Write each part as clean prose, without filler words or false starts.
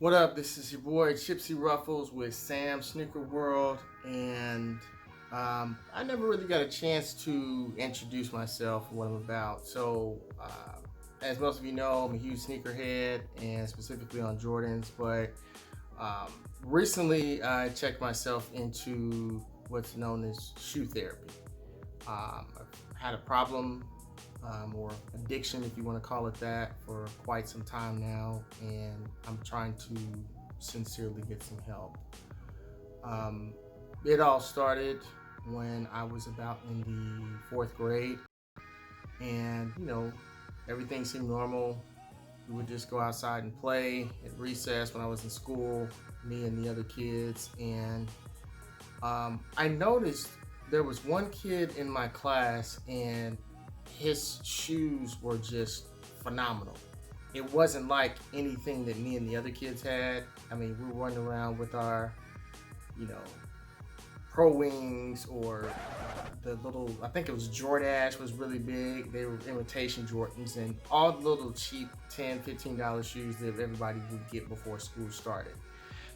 What up? This is your boy Chipsey Ruffles with SneakerWorld, and I never really got a chance to introduce myself and what I'm about. So, as most of you know, I'm a huge sneakerhead, and specifically on Jordans. But recently, I checked myself into what's known as shoe therapy. I've had a problem or addiction, if you want to call it that, for quite some time now, and I'm trying to sincerely get some help. It all started when I was about in the 4th grade, and everything seemed normal. We would just go outside and play at recess when I was in school, me and the other kids, and I noticed there was one kid in my class, and his shoes were just phenomenal. It wasn't like anything that me and the other kids had. I mean, we were running around with our, Pro Wings, or the little, I think it was Jordache was really big. They were imitation Jordans, and all the little cheap $10, $15 shoes that everybody would get before school started.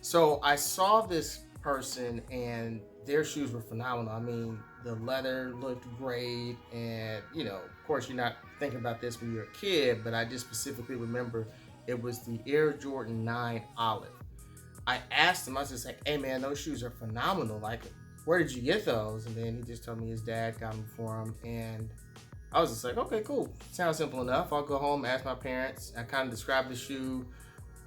So I saw this person, and their shoes were phenomenal. I mean, the leather looked great, and of course, you're not thinking about this when you're a kid, but I just specifically remember it was the Air Jordan 9 Olive. I asked him, I was just like, hey man, those shoes are phenomenal. Like, where did you get those? And then he just told me his dad got them for him, and I was just like, okay, cool. Sounds simple enough. I'll go home, ask my parents. I kind of described the shoe,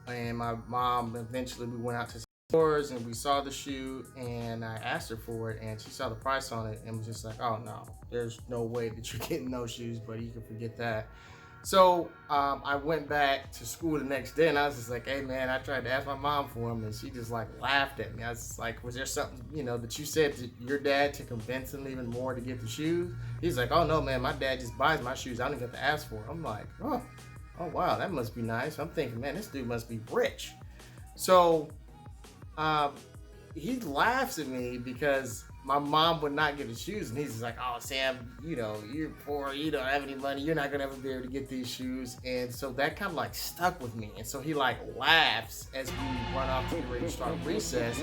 and my mom, eventually we went out to stores and we saw the shoe, and I asked her for it, and she saw the price on it and was just like, oh no, there's no way that you're getting those shoes, but you can forget that. So I went back to school the next day, and I was just like, hey man, I tried to ask my mom for them, and she just like laughed at me. I was just like, was there something that you said to your dad to convince him even more to get the shoes? He's like, oh no man, my dad just buys my shoes, I don't get to ask for them. I'm like, oh wow, that must be nice. I'm thinking, man, this dude must be rich. So he laughs at me because my mom would not get the shoes, and he's just like, oh Sam, you're poor, you don't have any money, you're not gonna ever be able to get these shoes. And so that kind of like stuck with me, and so he like laughs as we run off to get ready to start recess,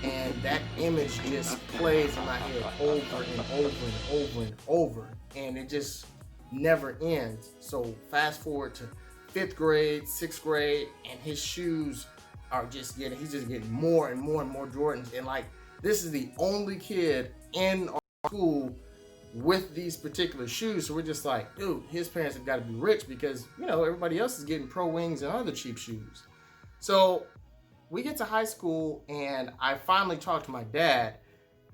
and that image just plays in my head over and over and over and over, and it just never ends. So fast forward to 5th grade, 6th grade, and his shoes are he's just getting more and more and more Jordans. And like, this is the only kid in our school with these particular shoes. So we're just like, dude, his parents have got to be rich, because everybody else is getting Pro Wings and other cheap shoes. So we get to high school, and I finally talked to my dad,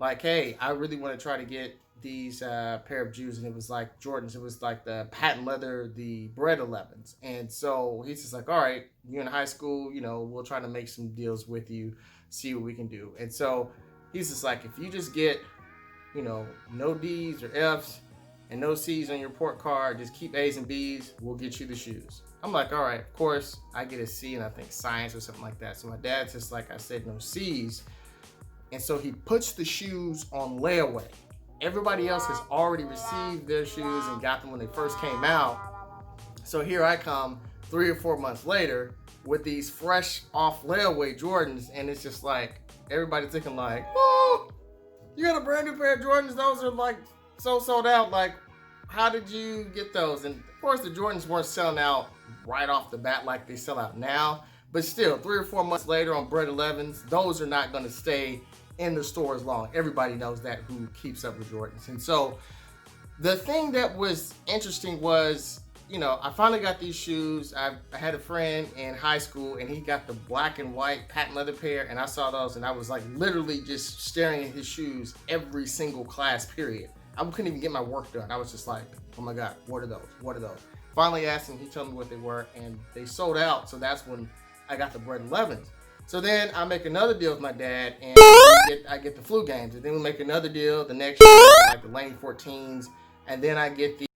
like, hey, I really want to try to get these pair of shoes, and it was like Jordans. It was like the patent leather, the Bred 11s. And so he's just like, all right, you're in high school, we'll try to make some deals with you, see what we can do. And so he's just like, if you just get, no D's or F's and no C's on your report card, just keep A's and B's, we'll get you the shoes. I'm like, all right, of course. I get a C in, I think, science or something like that. So my dad's just like, I said, no C's. And so he puts the shoes on layaway. Everybody else has already received their shoes and got them when they first came out. So here I come 3 or 4 months later with these fresh off layaway Jordans, and it's just like, everybody's thinking like, oh, you got a brand new pair of Jordans? Those are like so sold out. Like, how did you get those? And of course the Jordans weren't selling out right off the bat like they sell out now, but still 3 or 4 months later on Bred 11s, those are not going to stay in the stores long. Everybody knows that who keeps up with Jordans. And so the thing that was interesting was, I finally got these shoes. I had a friend in high school, and he got the black and white patent leather pair, and I saw those, and I was like literally just staring at his shoes every single class period. I couldn't even get my work done. I was just like, oh my God, what are those? What are those? Finally asked him, he told me what they were, and they sold out. So that's when I got the Bred 11s. So then I make another deal with my dad, and I get the flu games. And then we make another deal the next year, like the Lane 14s. And then I get the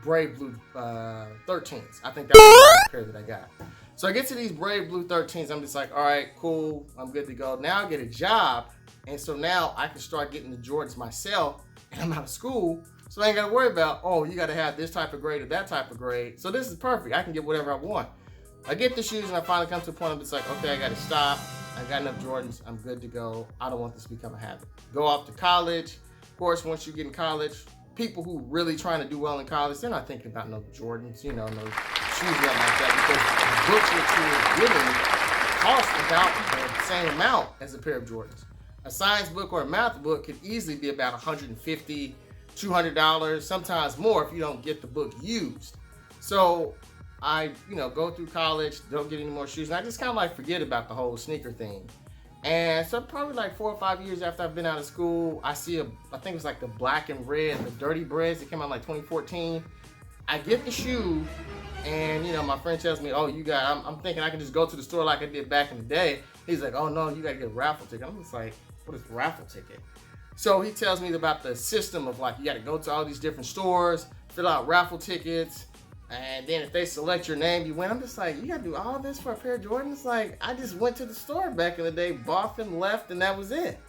Brave Blue 13s. I think that's the last pair that I got. So I get to these Brave Blue 13s. I'm just like, all right, cool. I'm good to go. Now I get a job. And so now I can start getting the Jordans myself. And I'm out of school. So I ain't got to worry about, oh, you got to have this type of grade or that type of grade. So this is perfect. I can get whatever I want. I get the shoes and I finally come to a point I'm just like, okay, I gotta stop. I got enough Jordans. I'm good to go. I don't want this to become a habit. Go off to college. Of course, once you get in college, people who really trying to do well in college, they're not thinking about no Jordans, no shoes, nothing like that, because the books that you're getting cost about the same amount as a pair of Jordans. A science book or a math book could easily be about $150, $200, sometimes more if you don't get the book used. So I, go through college, don't get any more shoes, and I just kind of like forget about the whole sneaker thing. And so probably like 4 or 5 years after I've been out of school, I see I think it's like the black and red, the Dirty Breads that came out like 2014. I get the shoe, and my friend tells me, oh, I'm thinking I can just go to the store like I did back in the day. He's like, oh no, you gotta get a raffle ticket. I'm just like, what is a raffle ticket? So he tells me about the system of like, you gotta go to all these different stores, fill out raffle tickets, and then if they select your name, you win. I'm just like, you gotta do all this for a pair of Jordans? Like, I just went to the store back in the day, bought them, left, and that was it.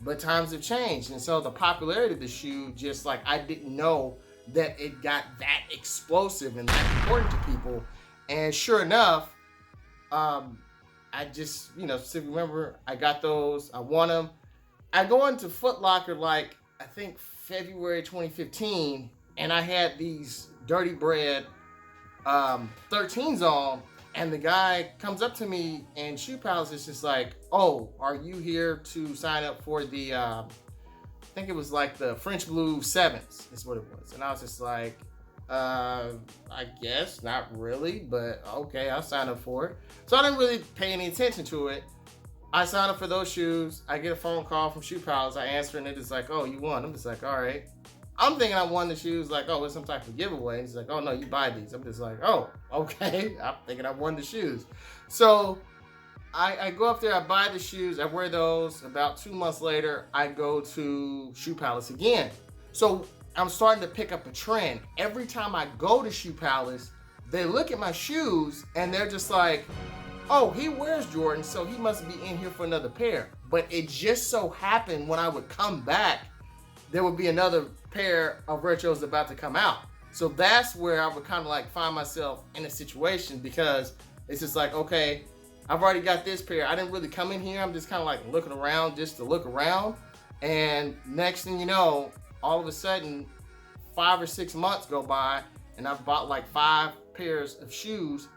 But times have changed, and so the popularity of the shoe, just like I didn't know that it got that explosive and that important to people. And sure enough, I just, specifically remember I got those, I won them. I go into Foot Locker like, I think February 2015, and I had these Dirty Bread 13s on, and the guy comes up to me, and Shoe Palace is just like, oh, are you here to sign up for the, I think it was like the French Blue 7s is what it was. And I was just like, I guess, not really, but okay, I'll sign up for it. So I didn't really pay any attention to it. I signed up for those shoes. I get a phone call from Shoe Palace. I answer, and it's like, oh, you won. I'm just like, all right. I'm thinking I won the shoes, like, oh, it's some type of giveaway. He's like, oh, no, you buy these. I'm just like, oh, okay. I'm thinking I won the shoes. So I go up there, I buy the shoes, I wear those. About 2 months later, I go to Shoe Palace again. So I'm starting to pick up a trend. Every time I go to Shoe Palace, they look at my shoes, and they're just like, oh, he wears Jordan, so he must be in here for another pair. But it just so happened when I would come back, there would be another pair of retros about to come out. So that's where I would kind of like find myself in a situation, because it's just like, okay, I've already got this pair. I didn't really come in here. I'm just kind of like looking around just to look around. And next thing you know, all of a sudden, 5 or 6 months go by, and I've bought like 5 pairs of shoes.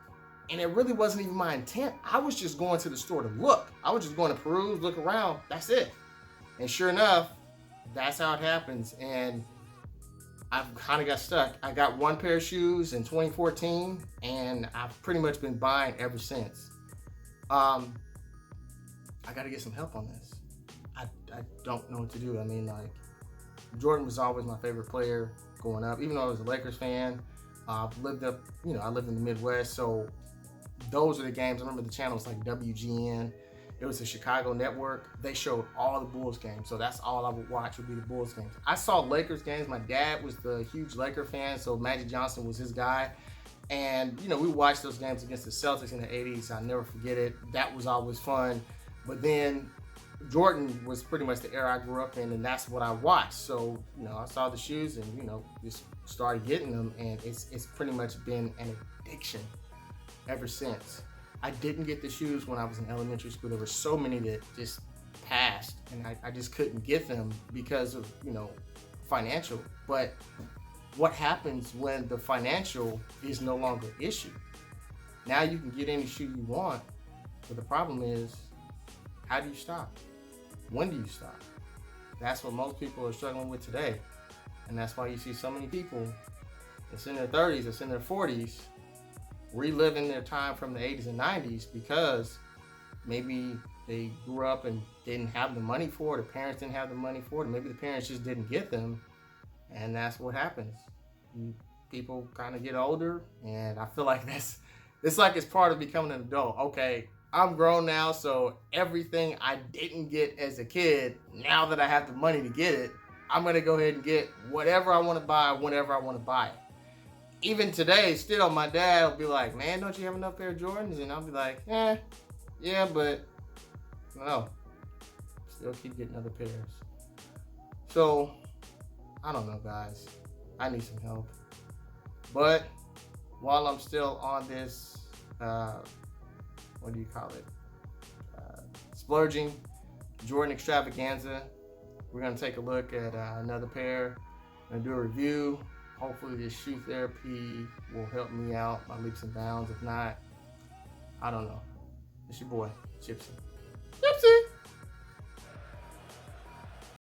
And it really wasn't even my intent. I was just going to the store to look. I was just going to peruse, look around. That's it. And sure enough, that's how it happens. And I've kind of got stuck. I got 1 pair of shoes in 2014, and I've pretty much been buying ever since. I got to get some help on this. I don't know what to do. I mean, like, Jordan was always my favorite player growing up, even though I was a Lakers fan. I've lived up, I lived in the Midwest, so those are the games. I remember the channel was like WGN. It was the Chicago network. They showed all the Bulls games, so that's all I would watch would be the Bulls games. I saw Lakers games. My dad was the huge Laker fan, so Magic Johnson was his guy. And, we watched those games against the Celtics in the 80s. I'll never forget it. That was always fun. But then Jordan was pretty much the era I grew up in, and that's what I watched. So, I saw the shoes and, just started getting them, and it's pretty much been an addiction ever since. I didn't get the shoes when I was in elementary school. There were so many that just passed, and I just couldn't get them because of, financial. But what happens when the financial is no longer an issue? Now you can get any shoe you want, but the problem is, how do you stop? When do you stop? That's what most people are struggling with today. And that's why you see so many people that's in their 30s, that's in their 40s, reliving their time from the 80s and 90s because maybe they grew up and didn't have the money for it, the parents didn't have the money for it, maybe the parents just didn't get them, and that's what happens. People kind of get older, and I feel like it's like it's part of becoming an adult. Okay, I'm grown now, so everything I didn't get as a kid, now that I have the money to get it, I'm going to go ahead and get whatever I want to buy whenever I want to buy it. Even today, still, my dad will be like, man, don't you have enough pair of Jordans? And I'll be like, yeah, but no, still keep getting other pairs. So, I don't know, guys. I need some help. But while I'm still on this what do you call it? Splurging Jordan extravaganza. We're gonna take a look at another pair. I'm gonna do a review. Hopefully this shoe therapy will help me out by leaps and bounds. If not, I don't know. It's your boy, Chipsey. Chipsey!